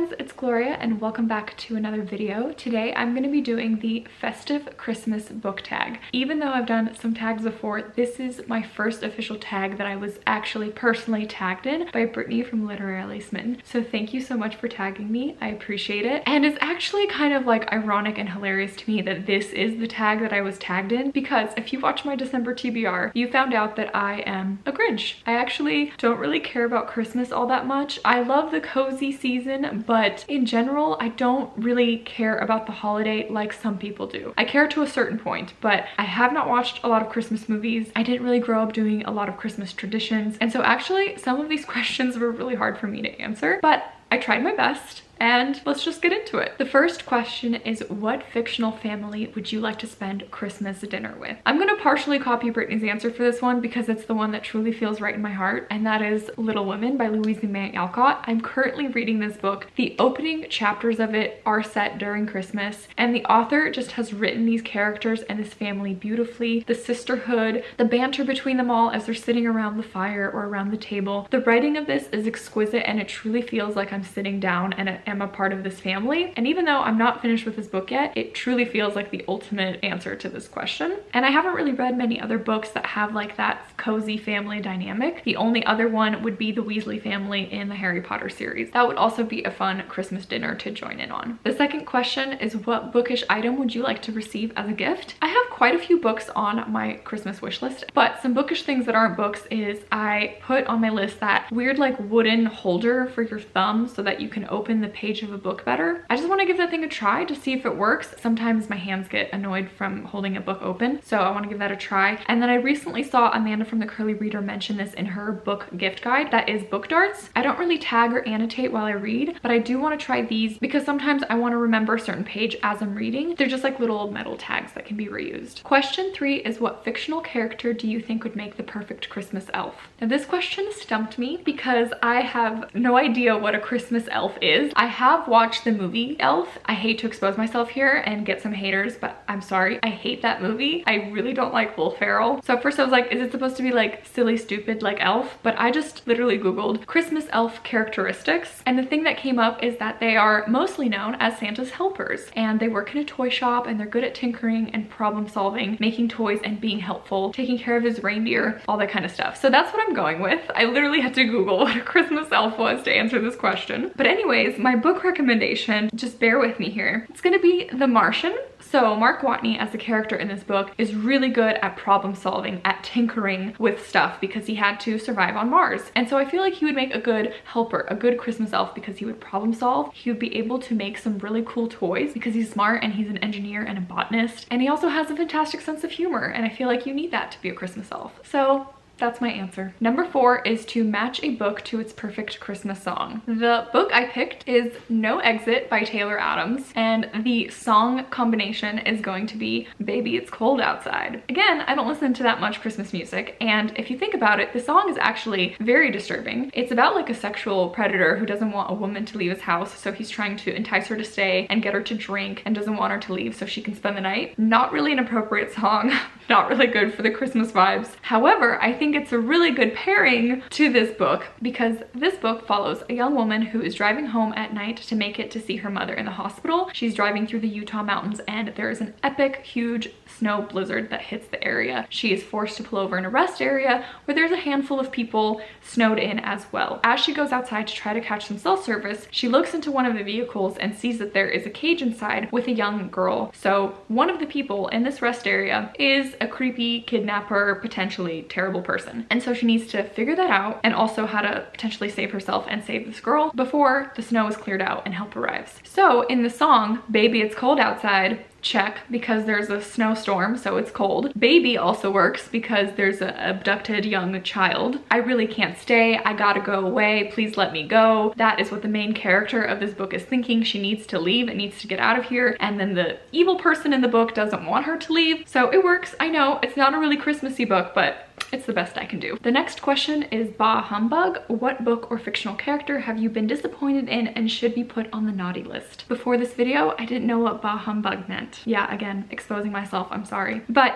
guys, it's Gloria and welcome back to another video. Today I'm going to be doing the Festive Christmas Book Tag. Even though I've done some tags before, this is my first official tag that I was actually personally tagged in by Brittany from Literarily Smitten. So thank you so much for tagging me. I appreciate it. And it's actually kind of like ironic and hilarious to me that this is the tag that I was tagged in, because if you watch my December TBR, you found out that I am a Grinch. I actually don't really care about Christmas all that much. I love the cozy season, but in general, I don't really care about the holiday like some people do. I care to a certain point, but I have not watched a lot of Christmas movies. I didn't really grow up doing a lot of Christmas traditions. And so actually some of these questions were really hard for me to answer, but I tried my best. And let's just get into it. The first question is, what fictional family would you like to spend Christmas dinner with? I'm gonna partially copy Brittany's answer for this one because it's the one that truly feels right in my heart, and that is Little Women by Louisa Alcott. I'm currently reading this book. The opening chapters of it are set during Christmas, and the author just has written these characters and this family beautifully. The sisterhood, the banter between them all as they're sitting around the fire or around the table. The writing of this is exquisite, and it truly feels like I'm sitting down and am a part of this family. And even though I'm not finished with this book yet, it truly feels like the ultimate answer to this question. And I haven't really read many other books that have like that cozy family dynamic. The only other one would be the Weasley family in the Harry Potter series. That would also be a fun Christmas dinner to join in on. The second question is, what bookish item would you like to receive as a gift? I have quite a few books on my Christmas wish list, but some bookish things that aren't books is I put on my list that weird like wooden holder for your thumb so that you can open the page of a book better. I just want to give that thing a try to see if it works. Sometimes my hands get annoyed from holding a book open, so I want to give that a try. And then I recently saw Amanda from the Curly Reader mention this in her book gift guide, that is book darts. I don't really tag or annotate while I read, but I do want to try these because sometimes I want to remember a certain page as I'm reading. They're just like little metal tags that can be reused. Question 3 is, what fictional character do you think would make the perfect Christmas elf? Now this question stumped me because I have no idea what a Christmas elf is. I have watched the movie Elf. I hate to expose myself here and get some haters, but I'm sorry, I hate that movie. I really don't like Will Ferrell. So at first I was like, is it supposed to be like silly stupid like Elf? But I just literally googled Christmas elf characteristics, and the thing that came up is that they are mostly known as Santa's helpers, and they work in a toy shop and they're good at tinkering and problem solving, making toys and being helpful, taking care of his reindeer, all that kind of stuff. So that's what I'm going with. I literally had to Google what a Christmas elf was to answer this question. But anyways, my book recommendation, just bear with me here, it's gonna be The Martian. So Mark Watney as the character in this book is really good at problem solving, at tinkering with stuff because he had to survive on Mars. And so I feel like he would make a good helper, a good Christmas elf, because he would problem solve. He would be able to make some really cool toys because he's smart and he's an engineer and a botanist. And he also has a fantastic sense of humor, and I feel like you need that to be a Christmas elf. So that's my answer. Number 4 is to match a book to its perfect Christmas song. The book I picked is No Exit by Taylor Adams, and the song combination is going to be Baby It's Cold Outside. Again, I don't listen to that much Christmas music, and if you think about it, the song is actually very disturbing. It's about like a sexual predator who doesn't want a woman to leave his house, so he's trying to entice her to stay and get her to drink and doesn't want her to leave so she can spend the night. Not really an appropriate song, not really good for the Christmas vibes. However, I think it's a really good pairing to this book because this book follows a young woman who is driving home at night to make it to see her mother in the hospital. She's driving through the Utah mountains and there is an epic, huge snow blizzard that hits the area. She is forced to pull over in a rest area where there's a handful of people snowed in as well. As she goes outside to try to catch some cell service, she looks into one of the vehicles and sees that there is a cage inside with a young girl. So one of the people in this rest area is a creepy kidnapper, potentially terrible person. And so she needs to figure that out, and also how to potentially save herself and save this girl before the snow is cleared out and help arrives. So in the song, Baby It's Cold Outside, check, because there's a snowstorm, so it's cold. Baby also works because there's an abducted young child. I really can't stay. I gotta go away. Please let me go. That is what the main character of this book is thinking. She needs to leave and needs to get out of here. And then the evil person in the book doesn't want her to leave. So it works. I know it's not a really Christmassy book, but it's the best I can do. The next question is Bah Humbug. What book or fictional character have you been disappointed in and should be put on the naughty list? Before this video, I didn't know what Bah Humbug meant. Yeah, again, exposing myself, I'm sorry. But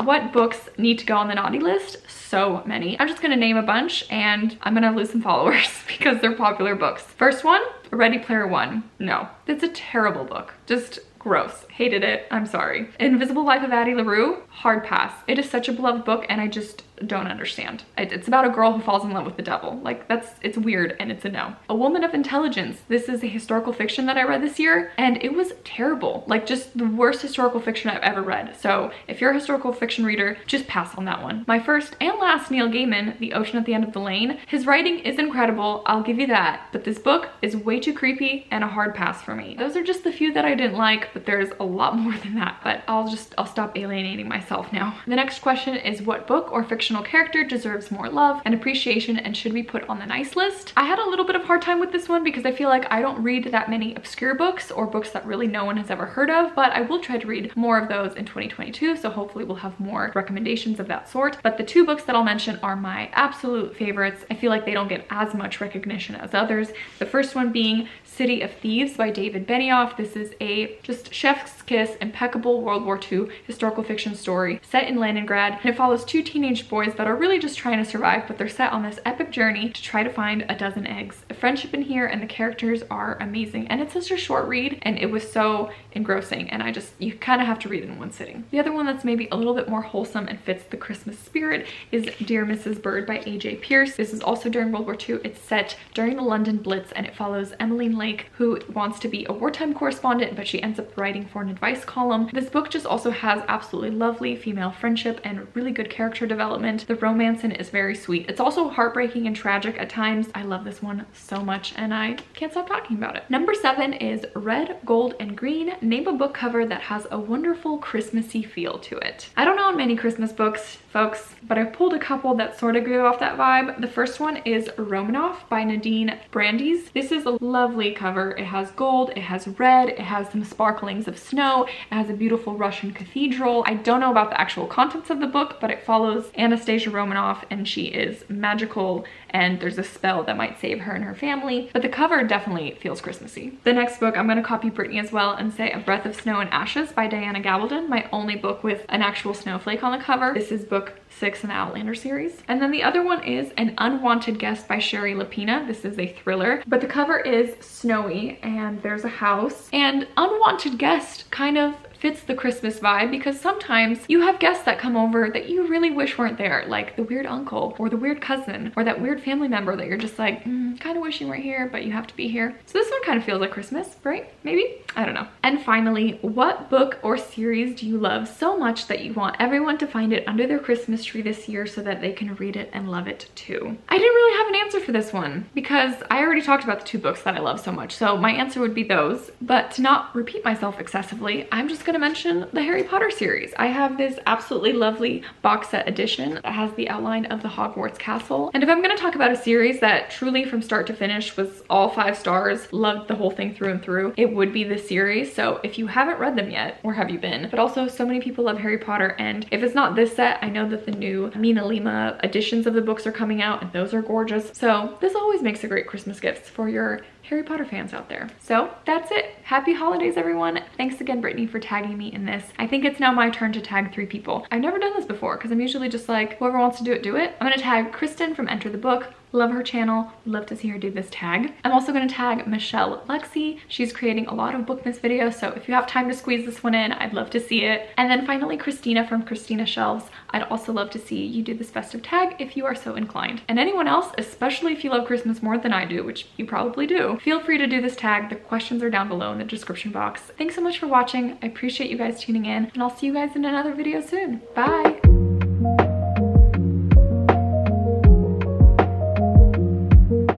what books need to go on the naughty list? So many. I'm just gonna name a bunch and I'm gonna lose some followers because they're popular books. First one, Ready Player One. No, it's a terrible book. Just gross. Hated it. I'm sorry. Invisible Life of Addie LaRue. Hard pass. It is such a beloved book and I just don't understand. It's about a girl who falls in love with the devil. Like it's weird and it's a no. A Woman of Intelligence. This is a historical fiction that I read this year and it was terrible. Like just the worst historical fiction I've ever read. So if you're a historical fiction reader, just pass on that one. My first and last Neil Gaiman, The Ocean at the End of the Lane. His writing is incredible. I'll give you that. But this book is way too creepy and a hard pass for me. Those are just the few that I didn't like, but there's a lot more than that. But I'll stop alienating myself now. The next question is what book or fictional character deserves more love and appreciation and should be put on the nice list? I had a little bit of a hard time with this one because I feel like I don't read that many obscure books or books that really no one has ever heard of, but I will try to read more of those in 2022, so hopefully we'll have more recommendations of that sort. But the two books that I'll mention are my absolute favorites. I feel like they don't get as much recognition as others. The first one being City of Thieves by David Benioff. This is a just chef's kiss, impeccable World War II historical fiction story set in Leningrad, and it follows two teenage boys that are really just trying to survive, but they're set on this epic journey to try to find a dozen eggs. The friendship in here and the characters are amazing, and it's such a short read and it was so engrossing, and you kind of have to read it in one sitting. The other one that's maybe a little bit more wholesome and fits the Christmas spirit is Dear Mrs. Bird by A.J. Pearce. This is also during World War II. It's set during the London Blitz and it follows Emmeline Lake, who wants to be a wartime correspondent, but she ends up writing for an advice column. This book just also has absolutely lovely female friendship and really good character development. The romance in it is very sweet. It's also heartbreaking and tragic at times. I love this one so much and I can't stop talking about it. Number 7 is Red, Gold, and Green. Name a book cover that has a wonderful Christmassy feel to it. I don't own many Christmas books, folks, but I pulled a couple that sort of give off that vibe. The first one is Romanoff by Nadine Brandeis. This is a lovely cover. It has gold, it has red, it has some sparklings of snow, it has a beautiful Russian cathedral. I don't know about the actual contents of the book, but it follows Anastasia Romanoff and she is magical and there's a spell that might save her and her family, but the cover definitely feels Christmassy. The next book, I'm going to copy Brittany as well and say A Breath of Snow and Ashes by Diana Gabaldon, my only book with an actual snowflake on the cover. This is book 6 in the Outlander series. And then the other one is An Unwanted Guest by Sherry Lapina. This is a thriller, but the cover is snowy and there's a house, and Unwanted Guest kind of fits the Christmas vibe because sometimes you have guests that come over that you really wish weren't there, like the weird uncle or the weird cousin or that weird family member that you're just like, kind of wish you weren't here, but you have to be here. So this one kind of feels like Christmas, right? Maybe? I don't know. And finally, what book or series do you love so much that you want everyone to find it under their Christmas tree this year so that they can read it and love it too? I didn't really have an answer for this one because I already talked about the two books that I love so much, so my answer would be those. But to not repeat myself excessively, I'm just gonna mention the Harry Potter series. I have this absolutely lovely box set edition that has the outline of the Hogwarts castle. And if I'm gonna talk about a series that truly from start to finish was all 5 stars, loved the whole thing through and through, it would be this series. So if you haven't read them yet, where have you been? But also so many people love Harry Potter, and if it's not this set, I know that the new Mina Lima editions of the books are coming out and those are gorgeous. So this always makes a great Christmas gift for your Harry Potter fans out there. So that's it. Happy holidays, everyone. Thanks again, Brittany, for tagging me in this. I think it's now my turn to tag 3 people. I've never done this before because I'm usually just like, whoever wants to do it, do it. I'm gonna tag Kristen from Enter the Book. Love her channel. Love to see her do this tag. I'm also going to tag Michelle Lexi. She's creating a lot of Bookmas videos, so if you have time to squeeze this one in, I'd love to see it. And then finally, Christina from Christina Shelves. I'd also love to see you do this festive tag if you are so inclined. And anyone else, especially if you love Christmas more than I do, which you probably do, feel free to do this tag. The questions are down below in the description box. Thanks so much for watching. I appreciate you guys tuning in, and I'll see you guys in another video soon. Bye!